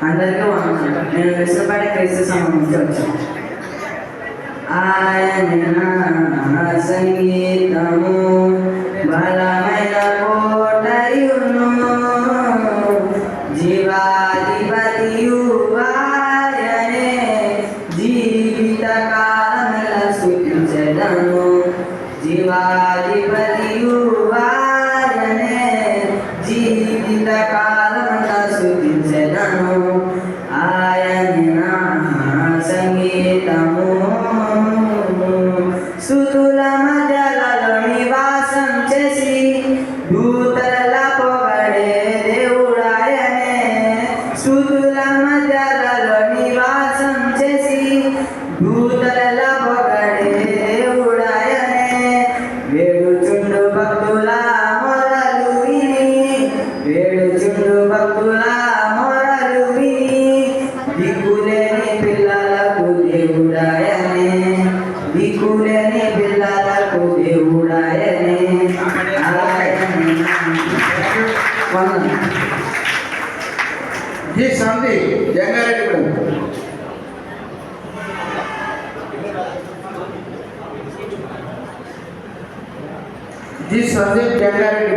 అందరికీ వందనాలు. నేను విశ్వపడే క్రీస్తు సంఘం నుంచి వచ్చాను. ఆయన సంగీతము బలమైన కోటయును, జీవాధిపతియు ఆయనే, జీవిత కాలముల స్తుతించెదను. జీవాధిపతియు ఆయనే, జీవిత కాలముల స్తుతించెదను. ఆయన సంగీతము స్తుతుల మధ్యలలో నివాసం చేసి దూతల పొగడే దేవుడాయనే. స్తుతుల మధ్యలలో నివాసం చేసి దూతల పొగడే దేవుడాయనే. వేడుచుండు భక్తుల మొరలు విని, వేడుచుండు భక్తుల మొరలు విని, దిక్కులేని పిల్లలకు దేవుడాయనే, దిక్కులేని పిల్లలకు దేవుడాయనే. ఈ సంధి జంగారెడ్డి जी संदीप जंगारेड्डी।